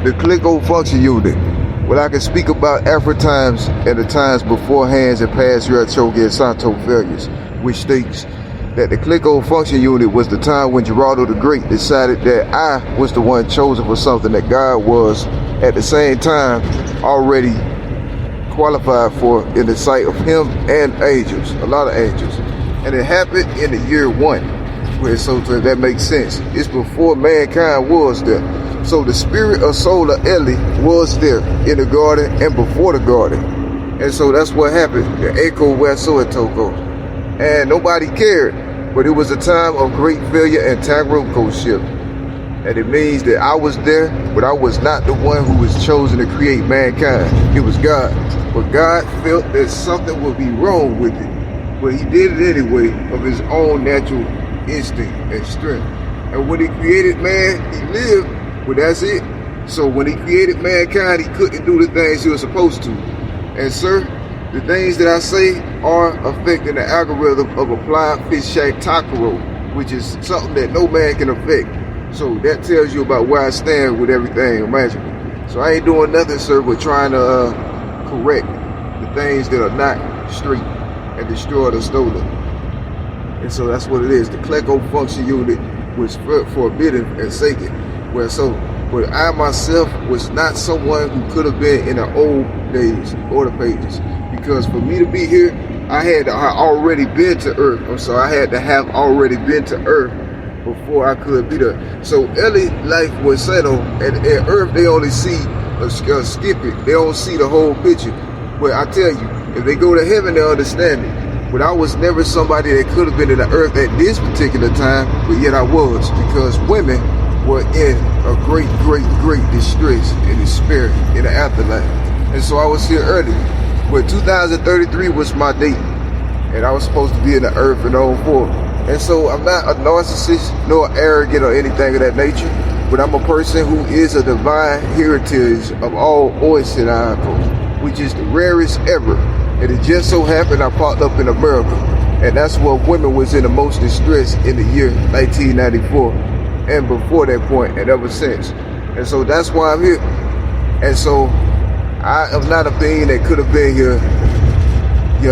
The Clecko function unit. Well, I can speak about Afro times and the times before hands and past Choke and Santo failures, which states that the Clecko function unit was the time when Geraldo the Great decided that I was the one chosen for something that God was at the same time already qualified for in the sight of him and angels, a lot of angels. And it happened in the year 1, so that makes sense. It's before mankind was there. So the spirit of Solar Eli was there in the garden and before the garden. And so that's what happened, the Echo Toko. And nobody cared, but it was a time of great failure and Tangrumko-ship. And it means that I was there, but I was not the one who was chosen to create mankind. It was God. But God felt that something would be wrong with it. But he did it anyway of his own natural instinct and strength. And when he created man, he lived. Well, that's it. So when he created mankind, he couldn't do the things he was supposed to. And sir, the things that I say are affecting the algorithm of applied fish shack takaro, which is something that no man can affect. So that tells you about where I stand with everything, imagine. So I ain't doing nothing, sir, but trying to correct the things that are not straight and destroy the stolen. And so that's what it is. The Clecko function unit was forbidden and sacred. Well, so, but I myself was not someone who could have been in the old days or the pages. Because for me to be here, I had already been to Earth. So I had to have already been to Earth before I could be there. So Eli life was settled, and at Earth they only see a skip it. They don't see the whole picture. But I tell you, if they go to heaven, they understand it. But I was never somebody that could have been in the Earth at this particular time, but yet I was, because women were in a great distress in the spirit in the afterlife. And so I was here early. But 2033 was my date. And I was supposed to be in the earth and on forth. And so I'm not a narcissist, nor arrogant or anything of that nature. But I'm a person who is a divine heritage of all Oisinako, which is the rarest ever. And it just so happened I popped up in America. And that's where women was in the most distress in the year 1994. And before that point, and ever since. And so that's why I'm here. And so I am not a being that could have been here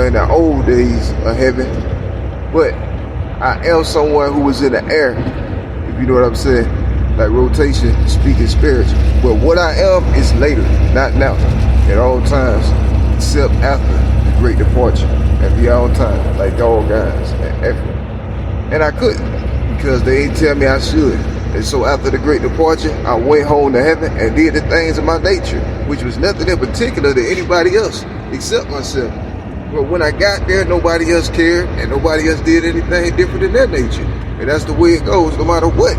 in the old days of heaven, but I am someone who was in the air, if you know what I'm saying, like rotation, speaking spiritual. But what I am is later, not now, at all times, except after the great departure, and beyond time, like all guys and effort. And I couldn't, because they ain't tell me I should. And so after the great departure, I went home to heaven and did the things of my nature, which was nothing in particular to anybody else except myself. But when I got there, nobody else cared and nobody else did anything different in their nature. And that's the way it goes, no matter what.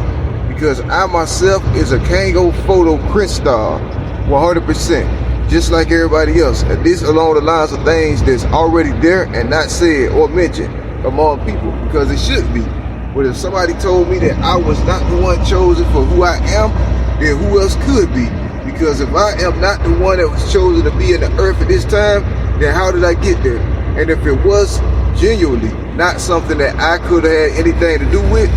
Because I myself is a Kango photo print star, 100%, just like everybody else. And this along the lines of things that's already there and not said or mentioned among people, because it should be. But if somebody told me that I was not the one chosen for who I am, then who else could be? Because if I am not the one that was chosen to be in the earth at this time, then how did I get there? And if it was genuinely not something that I could have had anything to do with,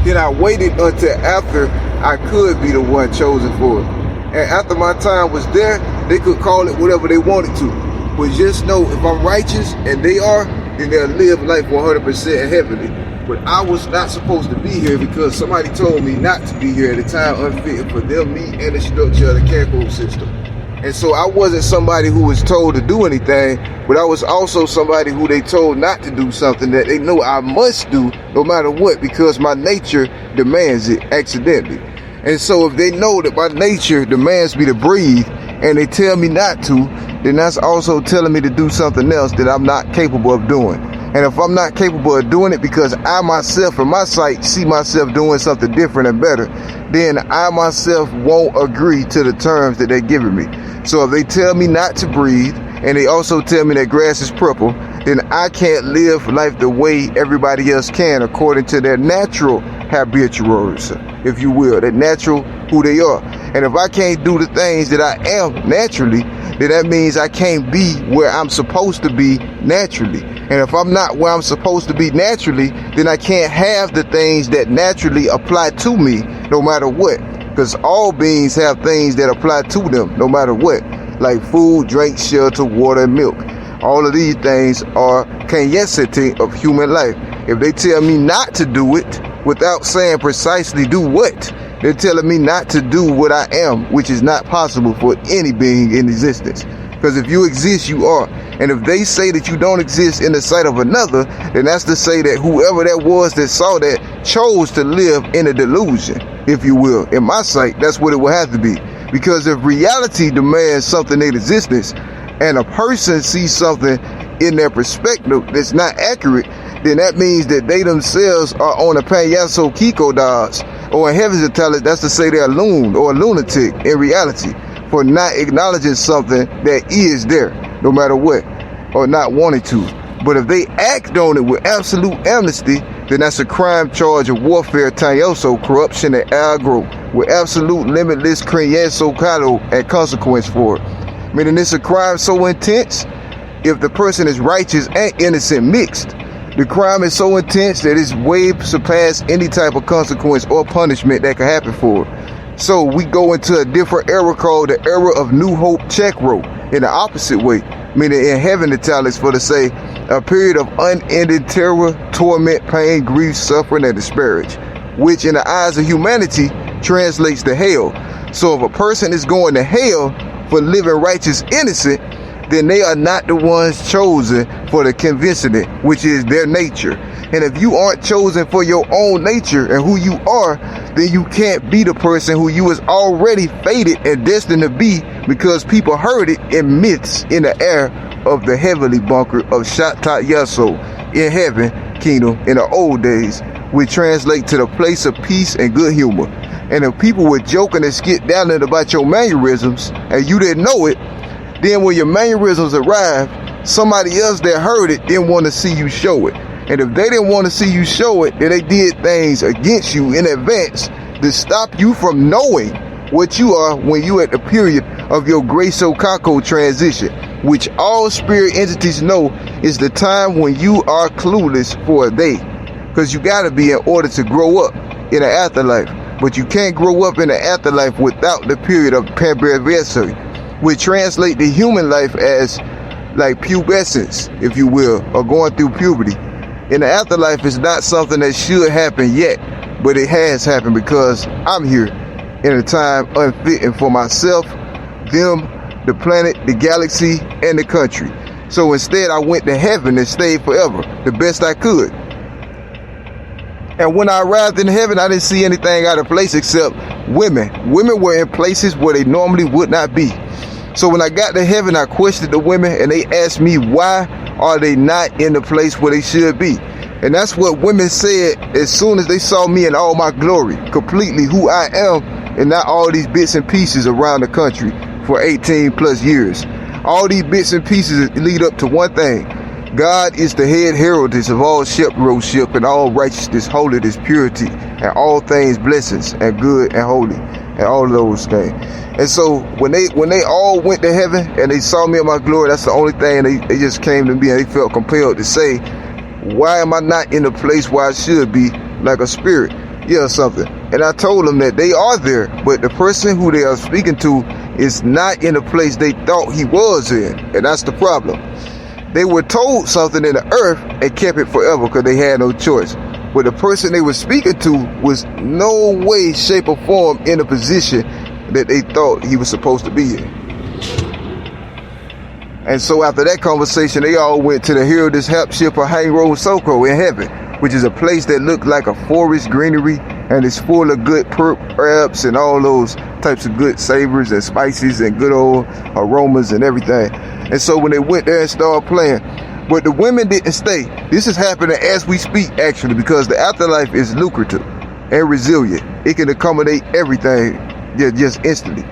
then I waited until after I could be the one chosen for it. And after my time was there, they could call it whatever they wanted to. But just know, if I'm righteous, and they are, then they'll live life 100% heavenly. But I was not supposed to be here because somebody told me not to be here at a time unfit for them, me, and the structure of the Clecko system. And so I wasn't somebody who was told to do anything, but I was also somebody who they told not to do something that they know I must do no matter what, because my nature demands it accidentally. And so if they know that my nature demands me to breathe and they tell me not to, then that's also telling me to do something else that I'm not capable of doing. And if I'm not capable of doing it because I myself, from my sight, see myself doing something different and better, then I myself won't agree to the terms that they're giving me. So if they tell me not to breathe, and they also tell me that grass is purple, then I can't live life the way everybody else can according to their natural habituals, if you will, their natural who they are. And if I can't do the things that I am naturally, then that means I can't be where I'm supposed to be naturally. And if I'm not where I'm supposed to be naturally, then I can't have the things that naturally apply to me no matter what. because all beings have things that apply to them no matter what, like food, drink, shelter, water, and milk. All of these things are cognoscenti of human life. If they tell me not to do it without saying precisely do what, they're telling me not to do what I am, which is not possible for any being in existence. Because if you exist, you are. And if they say that you don't exist in the sight of another, then that's to say that whoever that was that saw that chose to live in a delusion, if you will. In my sight, that's what it will have to be. Because if reality demands something in existence, and a person sees something in their perspective that's not accurate, then that means that they themselves are on a payaso Kiko dodge, or in heaven's intelligence, that's to say they're a loon or a lunatic in reality, for not acknowledging something that is there, no matter what, or not wanting to. But if they act on it with absolute amnesty, then that's a crime charge of warfare, tayoso, corruption, and agro, with absolute limitless creyenso calo and consequence for it. Meaning it's a crime so intense, if the person is righteous and innocent mixed, the crime is so intense that it's way surpassed any type of consequence or punishment that can happen for it. So we go into a different era called the era of New Hope Chekro, in the opposite way, meaning in heaven italics for to say a period of unending terror, torment, pain, grief, suffering, and disparage, which in the eyes of humanity translates to hell. So if a person is going to hell for living righteous innocent, then they are not the ones chosen for the convincing, which is their nature. And if you aren't chosen for your own nature and who you are, then you can't be the person who you was already fated and destined to be, because people heard it in myths in the air of the heavenly bunker of Shatat Yaso in heaven kingdom in the old days, which translate to the place of peace and good humor. And if people were joking and skit down about your mannerisms and you didn't know it, then when your mannerisms arrived, somebody else that heard it didn't want to see you show it. And if they didn't want to see you show it, then they did things against you in advance to stop you from knowing what you are when you at the period of your Grace Okako transition, which all spirit entities know is the time when you are clueless for a day. Because you got to be in order to grow up in the afterlife. But you can't grow up in the afterlife without the period of Pembrevesary, which translate the human life as like pubescence, if you will, or going through puberty. In the afterlife, it's not something that should happen yet, but it has happened because I'm here in a time unfitting for myself, them, the planet, the galaxy, and the country. So instead, I went to heaven and stayed forever, the best I could. And when I arrived in heaven, I didn't see anything out of place except women. Women were in places where they normally would not be. So when I got to heaven, I questioned the women and they asked me, why are they not in the place where they should be? And that's what women said as soon as they saw me in all my glory, completely who I am, and not all these bits and pieces around the country for 18 plus years. All these bits and pieces lead up to one thing. God is the head heraldess of all shepherdship and all righteousness, holiness, purity, and all things blessings and good and holy, and all of those things. And so when they all went to heaven and they saw me in my glory, that's the only thing they just came to me and they felt compelled to say, why am I not in the place where I should be, like a spirit? Yeah, or something. And I told them that they are there, but the person who they are speaking to is not in the place they thought he was in. And that's the problem. They were told something in the earth and kept it forever because they had no choice. But the person they were speaking to was no way, shape, or form in a position that they thought he was supposed to be in. And so after that conversation, they all went to the Heraldess Hapship or Hang Road Soko in heaven, which is a place that looked like a forest greenery and is full of good herbs and all those types of good savors and spices and good old aromas and everything. And so when they went there and started playing, but the women didn't stay. This is happening as we speak, actually, because the afterlife is lucrative and resilient. It can accommodate everything just instantly.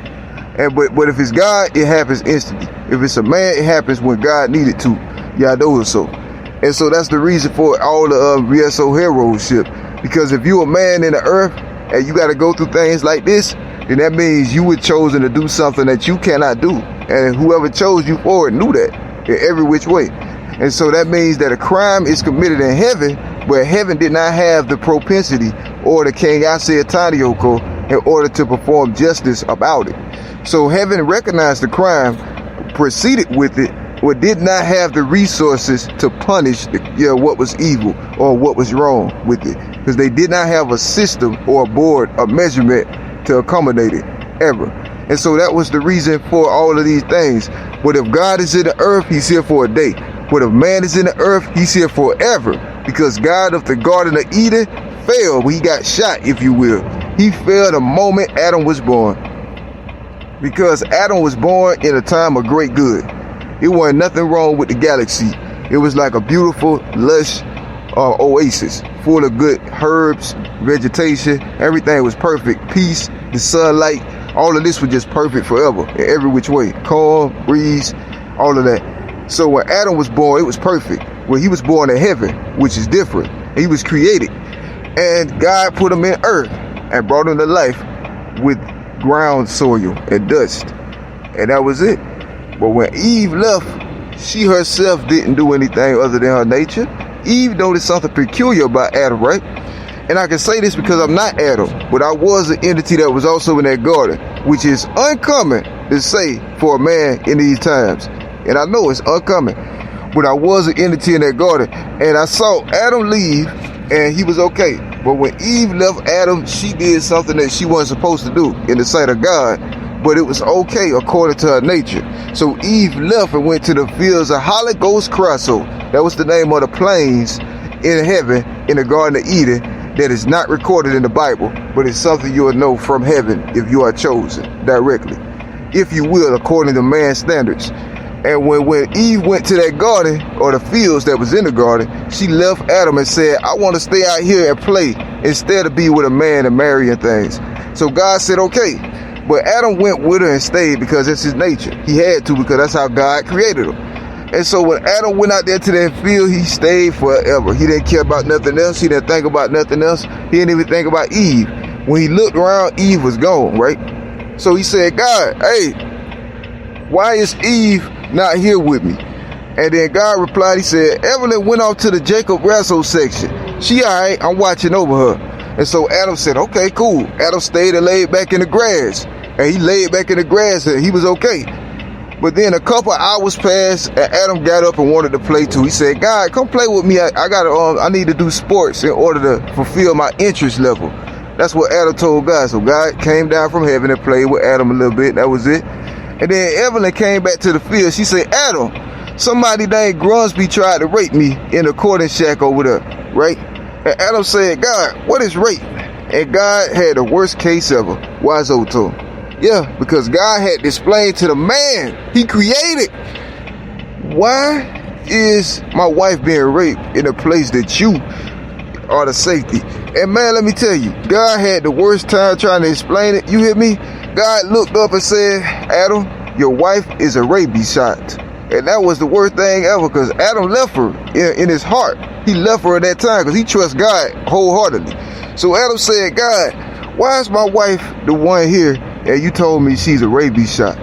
And but if it's God, it happens instantly. If it's a man, it happens when God needed to. Yadoa so. And so that's the reason for all the Rieso heroship. Because if you're a man in the earth and you got to go through things like this, then that means you were chosen to do something that you cannot do. And whoever chose you for it knew that in every which way. And so that means that a crime is committed in heaven, but heaven did not have the propensity or the King Ase Tanioko in order to perform justice about it. So heaven recognized the crime, proceeded with it, but did not have the resources to punish what was evil or what was wrong with it, because they did not have a system or a board of measurement to accommodate it ever. And so that was the reason for all of these things. But if God is in the earth, he's here for a day. But if man is in the earth, he's here forever, because God of the Garden of Eden fell. He got shot, if you will. He fell the moment Adam was born, because Adam was born in a time of great good. It wasn't nothing wrong with the galaxy. It was like a beautiful, lush oasis full of good herbs, vegetation. Everything was perfect. Peace, the sunlight, all of this was just perfect forever in every which way. Calm, breeze, all of that. So when Adam was born, it was perfect. When he was born in heaven, which is different, he was created. And God put him in earth and brought him to life with ground soil and dust. And that was it. But when Eve left, she herself didn't do anything other than her nature. Eve noticed something peculiar about Adam, right? And I can say this because I'm not Adam, but I was an entity that was also in that garden, which is uncommon to say for a man in these times. And I know it's uncommon, but I was an entity in that garden. And I saw Adam leave, and he was okay. But when Eve left Adam, she did something that she wasn't supposed to do in the sight of God. But it was okay according to her nature. So Eve left and went to the fields of Holy Ghost Crasso. That was the name of the plains in heaven in the Garden of Eden that is not recorded in the Bible, but it's something you will know from heaven if you are chosen directly, if you will, according to man's standards. And when Eve went to that garden, or the fields that was in the garden, she left Adam and said, I want to stay out here and play instead of be with a man and marry and things. So God said, okay. But Adam went with her and stayed because it's his nature. He had to, because that's how God created him. And so when Adam went out there to that field, he stayed forever. He didn't care about nothing else. He didn't think about nothing else. He didn't even think about Eve. When he looked around, Eve was gone, right? So he said, God, hey, why is Eve not here with me? And then God replied, he said, Evelyn went off to the Jacob Rasso section. She all right, I'm watching over her. And so Adam said, okay, cool. Adam stayed and laid back in the grass. And he laid back in the grass and he was okay. But then a couple hours passed and Adam got up and wanted to play too. He said, God, come play with me. I need to do sports in order to fulfill my interest level. That's what Adam told God. So God came down from heaven and played with Adam a little bit. That was it. And then Evelyn came back to the field. She said, Adam, somebody named Grunsby tried to rape me in the courting shack over there, right? And Adam said, God, what is rape? And God had the worst case ever. Wazzo told him. Yeah, because God had explained to the man he created, why is my wife being raped in a place that you are the safety? And man, let me tell you, God had the worst time trying to explain it. You hear me? God looked up and said, Adam, your wife is a rabies shot. And that was the worst thing ever, because Adam left her in his heart. He left her at that time because he trusts God wholeheartedly. So Adam said, God, why is my wife the one here and you told me she's a rabies shot?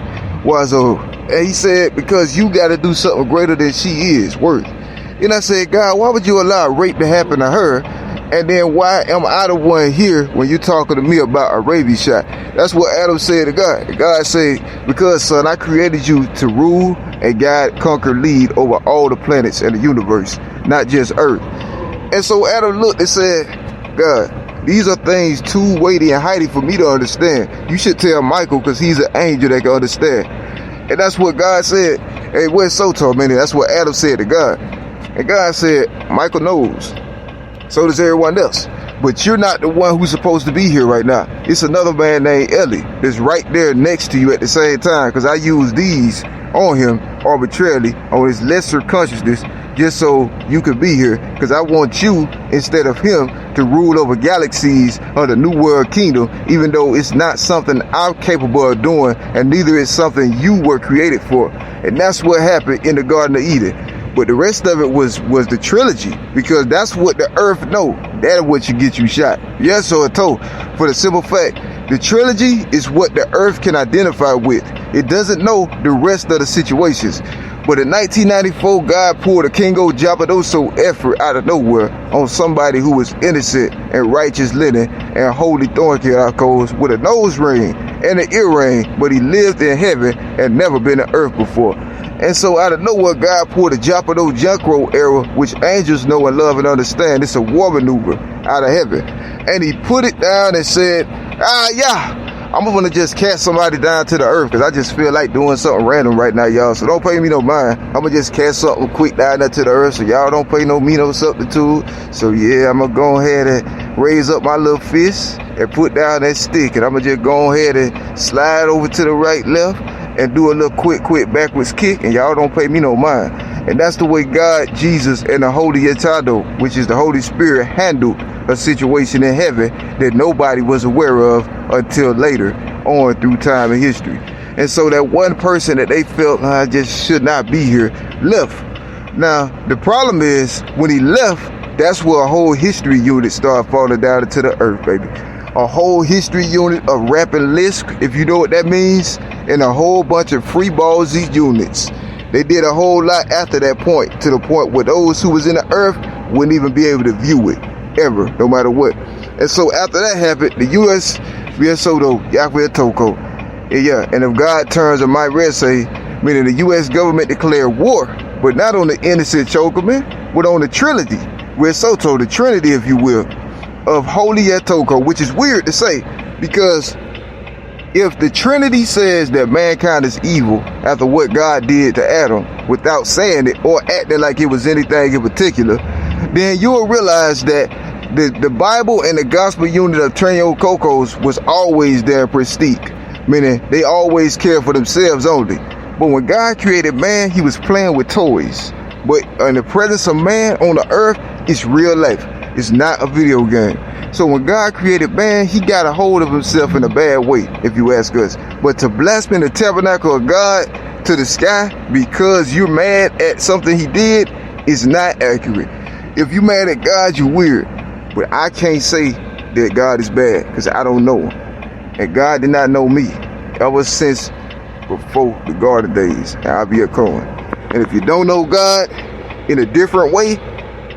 Why so? And he said, because you got to do something greater than she is worth. And I said, God, why would you allow rape to happen to her? And then why am I the one here when you talking to me about a rabies shot? That's what Adam said to God. God said, because son, I created you to rule and guide, conquer, lead over all the planets and the universe, not just Earth. And so Adam looked and said, God, these are things too weighty and heighty for me to understand. You should tell Michael, because he's an angel that can understand. And that's what God said. Hey, where's so tormented? That's what Adam said to God. And God said, Michael knows. So does everyone else. But you're not the one who's supposed to be here right now. It's another man named Ellie that's right there next to you at the same time, because I use these on him arbitrarily on his lesser consciousness just so you could be here, because I want you instead of him to rule over galaxies of the New World Kingdom, even though it's not something I'm capable of doing, and neither is something you were created for. And that's what happened in the Garden of Eden. But the rest of it was the trilogy, because that's what the earth know. That's what you get you shot. Yes or no. For the simple fact, the trilogy is what the earth can identify with. It doesn't know the rest of the situations. But in 1994, God pulled a Kingo Jabadoso effort out of nowhere on somebody who was innocent and righteous linen and holy thorn coals with a nose ring and an earring, but he lived in heaven and never been on earth before. And so out of nowhere, God pulled a Japado Junkro era, which angels know and love and understand. It's a war maneuver out of heaven. And he put it down and said, I'm gonna just cast somebody down to the earth because I just feel like doing something random right now, y'all. So don't pay me no mind. I'm gonna just cast something quick down there to the earth so y'all don't pay me no substitute. So yeah, I'm gonna go ahead and raise up my little fist and put down that stick, and I'm gonna just go ahead and slide over to the right, left, and do a little quick backwards kick, and y'all don't pay me no mind. And that's the way God, Jesus, and the Holy Etado, which is the Holy Spirit, handled a situation in heaven that nobody was aware of until later on through time and history. And so that one person that they felt just should not be here left. Now, the problem is when he left, that's where a whole history unit started falling down into the earth, baby. A whole history unit of rapping Lisk, if you know what that means, and a whole bunch of free ballsy units. They did a whole lot after that point, to the point where those who was in the earth wouldn't even be able to view it, ever, no matter what. And so after that happened, the U.S. Soto, Yahweh Toko, and if God turns on my red say, meaning the U.S. government declared war, but not on the innocent chokerman, but on the Trinity, Red Soto, the Trinity, if you will, of Holy Etoko, which is weird to say, because if the Trinity says that mankind is evil after what God did to Adam without saying it or acting like it was anything in particular, then you'll realize that the Bible and the gospel unit of Trenyo Cocos was always their prestige, meaning they always care for themselves only. But when God created man, he was playing with toys. But in the presence of man on the earth, it's real life. It's not a video game. So when God created man, he got a hold of himself in a bad way, if you ask us. But to blaspheme the tabernacle of God to the sky because you're mad at something he did is not accurate. If you're mad at God, you're weird. But I can't say that God is bad because I don't know him. And God did not know me ever since before the garden days. And I'll be a Cohen. And if you don't know God in a different way,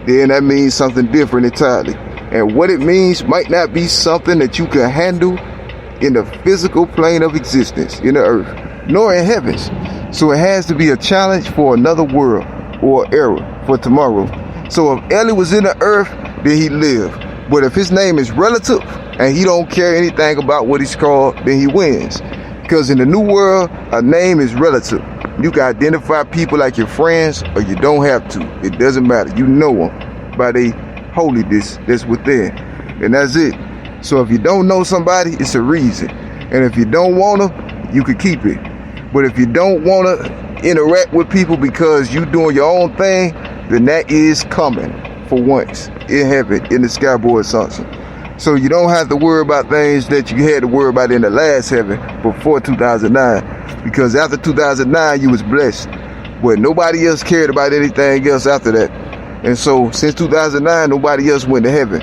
then that means something different entirely. And what it means might not be something that you can handle in the physical plane of existence, in the earth, nor in heavens. So it has to be a challenge for another world or era for tomorrow. So if Eli was in the earth, then he lived. But if his name is relative and he don't care anything about what he's called, then he wins. Because in the new world, a name is relative. You can identify people like your friends or you don't have to. It doesn't matter. You know them by their holiness that's within. And that's it. So if you don't know somebody, it's a reason. And if you don't want them, you can keep it. But if you don't want to interact with people because you doing your own thing, then that is coming for once in heaven, in the skyboard assumption. So you don't have to worry about things that you had to worry about in the last heaven before 2009. Because after 2009, you was blessed. But nobody else cared about anything else after that. And so since 2009, nobody else went to heaven.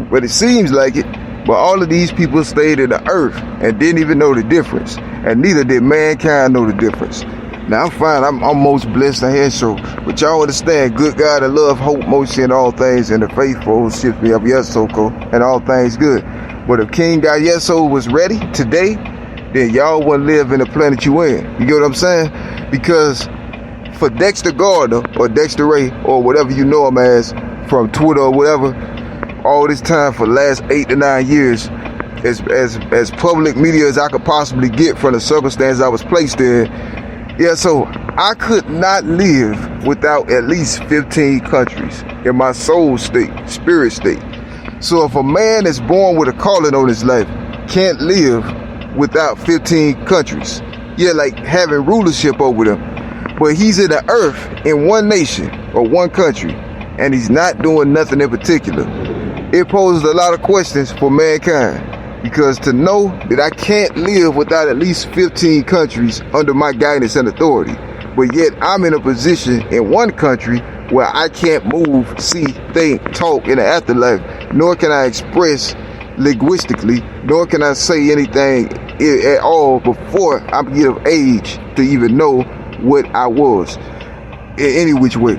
But it seems like it. But all of these people stayed in the earth and didn't even know the difference. And neither did mankind know the difference. Now I'm fine, I'm most blessed I had so. But y'all understand, good God of love, hope, mercy, and all things, and the faithful shift me up Yesoko, and all things good. But if King God Yeso was ready today, then y'all wouldn't live in the planet you in. You get what I'm saying? Because for Dexter Gardner, or Dexter Ray, or whatever you know him as, from Twitter or whatever, all this time for the last 8 to 9 years, as public media as I could possibly get from the circumstances I was placed in, yeah, so I could not live without at least 15 countries in my soul state, spirit state. So if a man is born with a calling on his life can't live without 15 countries, yeah, like having rulership over them, but he's in the earth in one nation or one country and he's not doing nothing in particular, it poses a lot of questions for mankind. Because to know that I can't live without at least 15 countries under my guidance and authority, but yet I'm in a position in one country where I can't move, see, think, talk in the afterlife, nor can I express linguistically, nor can I say anything at all before I get of age to even know what I was in any which way.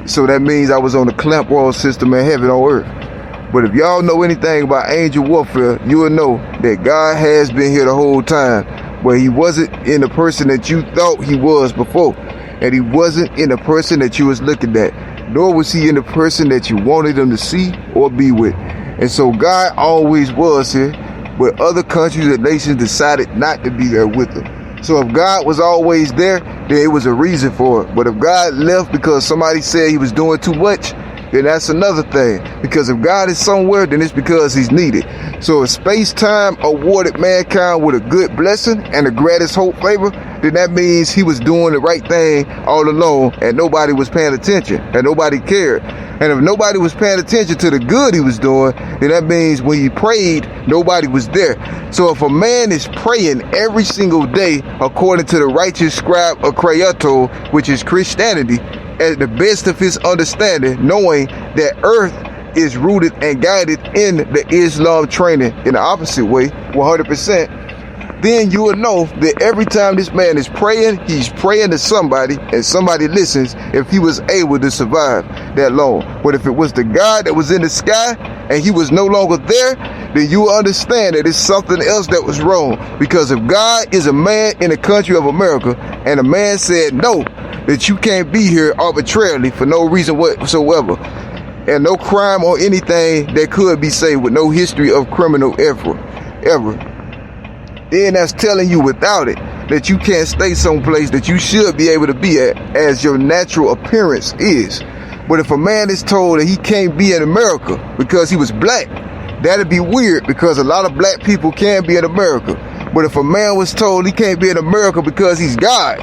So that means I was on the clamp roll system in heaven on earth. But if y'all know anything about angel warfare, you will know that God has been here the whole time, but he wasn't in the person that you thought he was before, and he wasn't in the person that you was looking at, nor was he in the person that you wanted him to see or be with. And so God always was here, but other countries and nations decided not to be there with him. So if God was always there, then it was a reason for it. But if God left because somebody said he was doing too much, then that's another thing. Because if God is somewhere, then it's because he's needed. So if space-time awarded mankind with a good blessing and the greatest hope favor, then that means he was doing the right thing all along and nobody was paying attention and nobody cared. And if nobody was paying attention to the good he was doing, then that means when he prayed, nobody was there. So if a man is praying every single day according to the righteous scribe of Clecko, which is Christianity, at the best of his understanding, knowing that earth is rooted and guided in the Islam training in the opposite way, 100%, then you will know that every time this man is praying, he's praying to somebody and somebody listens if he was able to survive that long. But if it was the God that was in the sky and he was no longer there, then you will understand that it's something else that was wrong. Because if God is a man in the country of America and a man said no, that you can't be here arbitrarily for no reason whatsoever, and no crime or anything that could be saved with no history of criminal ever, then that's telling you without it that you can't stay someplace that you should be able to be at as your natural appearance is. But if a man is told that he can't be in America because he was black, that'd be weird because a lot of black people can be in America. But if a man was told he can't be in America because he's God,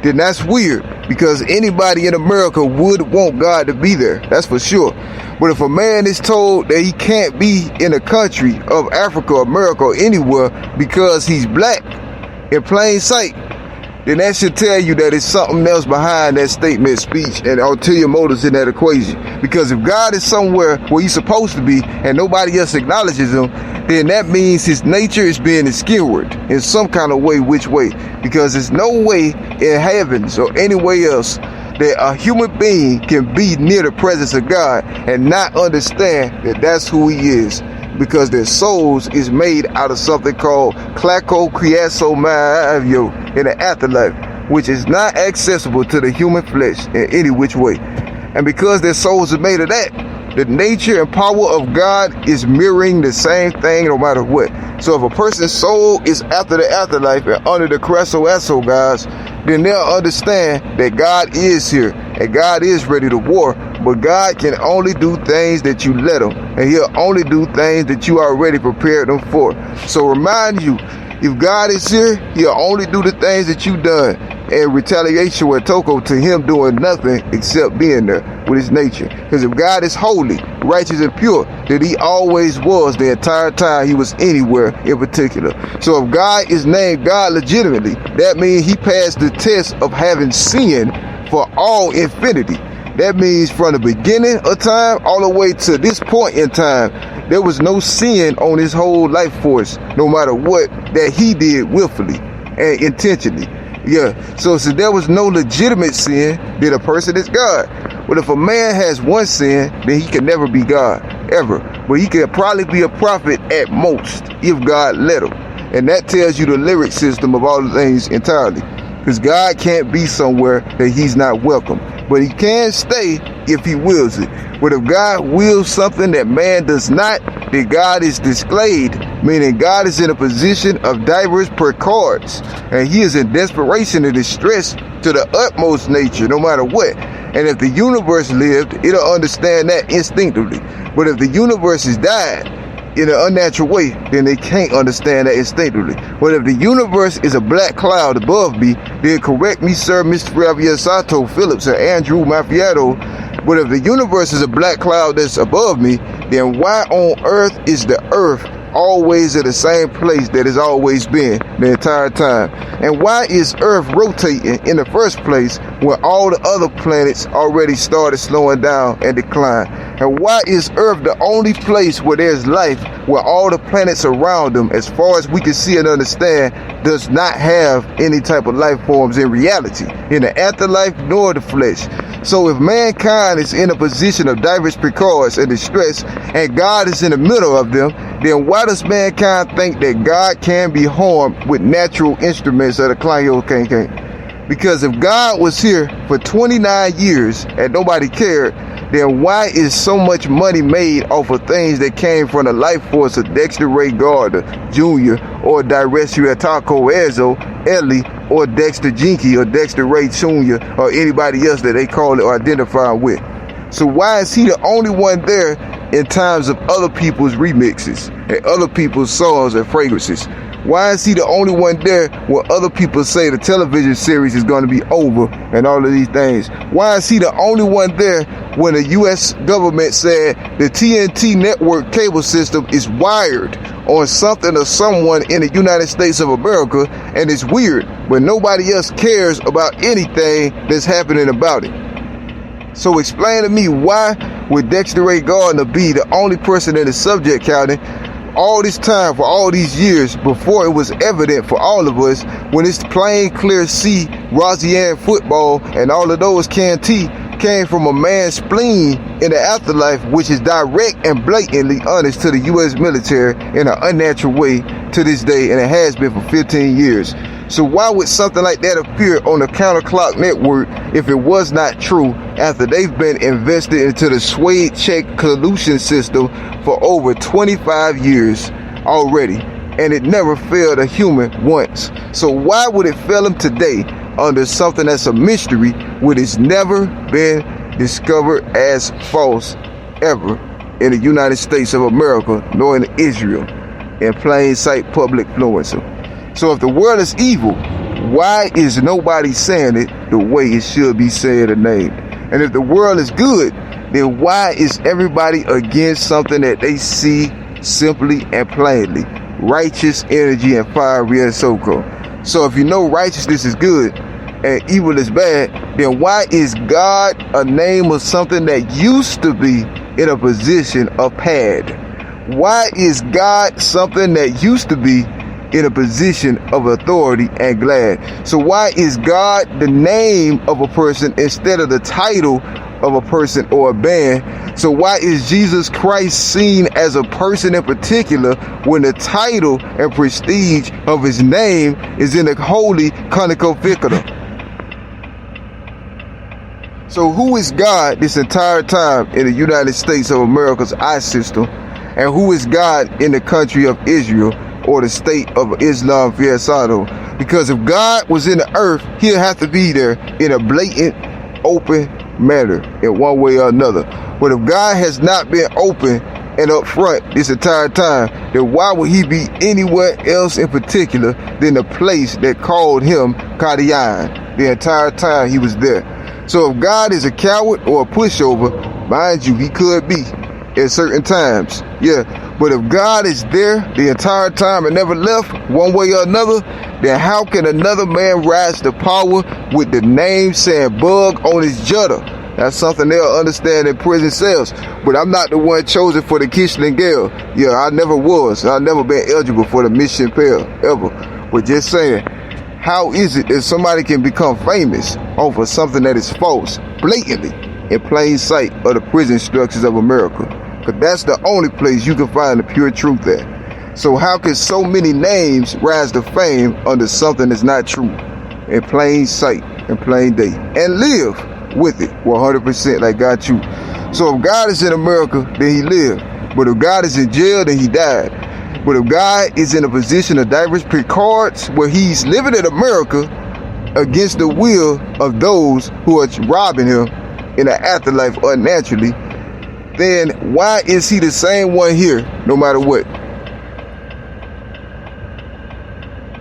then that's weird because anybody in America would want God to be there. That's for sure. But if a man is told that he can't be in a country of Africa, America, or anywhere because he's black in plain sight, then that should tell you that it's something else behind that statement, speech, and ulterior motives in that equation. Because if God is somewhere where he's supposed to be and nobody else acknowledges him, then that means his nature is being obscured in some kind of way. Which way? Because there's no way in heavens or anywhere else that a human being can be near the presence of God and not understand that that's who he is, because their souls is made out of something called Clecko in the afterlife, which is not accessible to the human flesh in any which way. And because their souls are made of that, the nature and power of God is mirroring the same thing no matter what. So if a person's soul is after the afterlife and under the Clecko guys, then they'll understand that God is here and God is ready to war, but God can only do things that you let him, and he'll only do things that you already prepared him for. So remind you, if God is here, he'll only do the things that you done in retaliation with Clecko to him doing nothing except being there with his nature. Because if God is holy, righteous, and pure, then he always was the entire time he was anywhere in particular. So if God is named God legitimately, that means he passed the test of having sin for all infinity. That means from the beginning of time all the way to this point in time, there was no sin on his whole life force, no matter what, that he did willfully and intentionally. Yeah, so since there was no legitimate sin, then a person is God. But if a man has one sin, then he can never be God, ever. But he can probably be a prophet at most, if God let him. And that tells you the lyric system of all the things entirely. Because God can't be somewhere that he's not welcome. But he can stay if he wills it. But if God wills something that man does not, then God is displayed, meaning God is in a position of diverse precards, and he is in desperation and distress to the utmost nature, no matter what. And if the universe lived, it'll understand that instinctively. But if the universe has died in an unnatural way, then they can't understand that instinctively. But if the universe is a black cloud above me, then correct me, sir, Mr. Javier Sato Phillips, or Andrew Maffiato. But if the universe is a black cloud that's above me, then why on earth is the earth always at the same place that it's always been the entire time? And why is earth rotating in the first place when all the other planets already started slowing down and decline? And why is Earth the only place where there's life, where all the planets around them, as far as we can see and understand, does not have any type of life forms in reality, in the afterlife nor the flesh? So if mankind is in a position of diverse precautions and distress, and God is in the middle of them, then why does mankind think that God can be harmed with natural instruments of the Clecko? Because if God was here for 29 years and nobody cared, then why is so much money made off of things that came from the life force of Dexter Ray Gardner Jr. or Director Taco Ezzo, Ellie, or Dexter Jinky or Dexter Ray Jr. or anybody else that they call it or identify with? So why is he the only one there in times of other people's remixes and other people's songs and fragrances? Why is he the only one there when other people say the television series is going to be over and all of these things? Why is he the only one there when the U.S. government said the TNT network cable system is wired on something or someone in the United States of America, and it's weird, but nobody else cares about anything that's happening about it? So explain to me, why would Dexter Ray Gardner be the only person in the subject county all this time, for all these years, before it was evident for all of us, when it's plain clear see Rosian football and all of those canteen came from a man's spleen in the afterlife, which is direct and blatantly honest to the U.S. military in an unnatural way to this day, and it has been for 15 years. So why would something like that appear on the Counterclock Network if it was not true, after they've been invested into the Suede check collusion system for over 25 years already, and it never failed a human once? So why would it fail them today under something that's a mystery, when it's never been discovered as false ever in the United States of America, nor in Israel, in plain sight public influencer? So if the world is evil, why is nobody saying it the way it should be said and named? And if the world is good, then why is everybody against something that they see simply and plainly? Righteous energy and fiery and so-called. So if you know righteousness is good and evil is bad, then why is God a name of something that used to be in a position of pad? Why is God something that used to be in a position of authority and glad? So why is God the name of a person instead of the title of a person or a band? So why is Jesus Christ seen as a person in particular when the title and prestige of his name is in the holy Clecko? So who is God this entire time in the United States of America's eye system? And who is God in the country of Israel, or the state of Islam Fiasado? Because if God was in the earth, he'll have to be there in a blatant, open manner in one way or another. But if God has not been open and up front this entire time, then why would he be anywhere else in particular than the place that called him Kadian the entire time he was there? So if God is a coward or a pushover, mind you, he could be at certain times, yeah. But if God is there the entire time and never left one way or another, then how can another man rise to power with the name saying bug on his judder? That's something they'll understand in prison cells. But I'm not the one chosen for the Kishlan Gale. Yeah, I never was. I've never been eligible for the Mission Pale, ever. But just saying, how is it that somebody can become famous off of something that is false, blatantly, in plain sight of the prison structures of America? Because that's the only place you can find the pure truth at. So how can so many names rise to fame under something that's not true, in plain sight, in plain day, and live with it 100% like God you? So if God is in America, then he lived. But if God is in jail, then he died. But if God is in a position of diverse precautions where he's living in America against the will of those who are robbing him in the afterlife unnaturally, then why is he the same one here no matter what?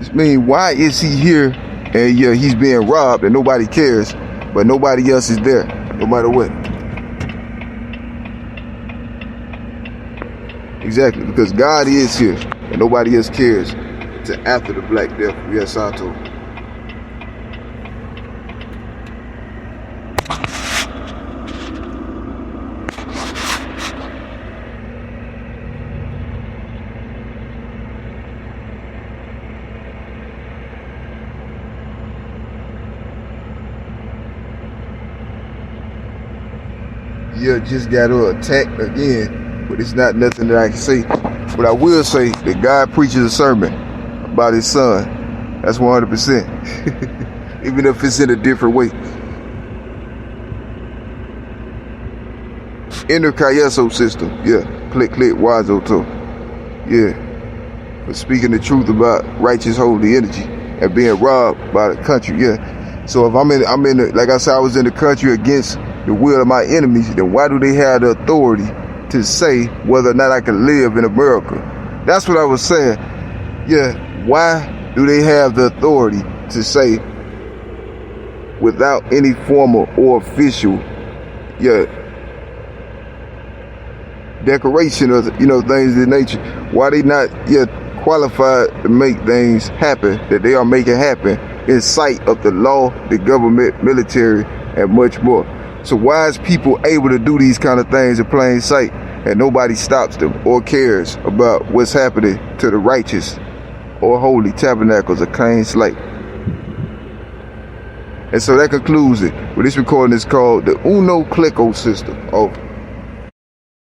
I mean, why is he here and yeah, he's being robbed and nobody cares, but nobody else is there no matter what? Exactly, because God is here and nobody else cares till after the Black Death. Yes, Santo. yeah, just got attacked again, but it's not nothing that I can say. But I will say that God preaches a sermon about his son. That's 100%. Even if it's in a different way. Inner Cayeso system, yeah. Click, Wazoto. Yeah. For speaking the truth about righteous holy energy and being robbed by the country, yeah. So if I'm in the, like I said, I was in the country against the will of my enemies, then why do they have the authority to say whether or not I can live in America? That's what I was saying. Yeah, why do they have the authority to say without any formal or official, yeah, decoration of, things of nature? Why they not yet qualified to make things happen that they are making happen in sight of the law, the government, military, and much more? So why is people able to do these kind of things in plain sight and nobody stops them or cares about what's happening to the righteous or holy tabernacles of clean slate? And so that concludes it. But this recording is called the Clecko system.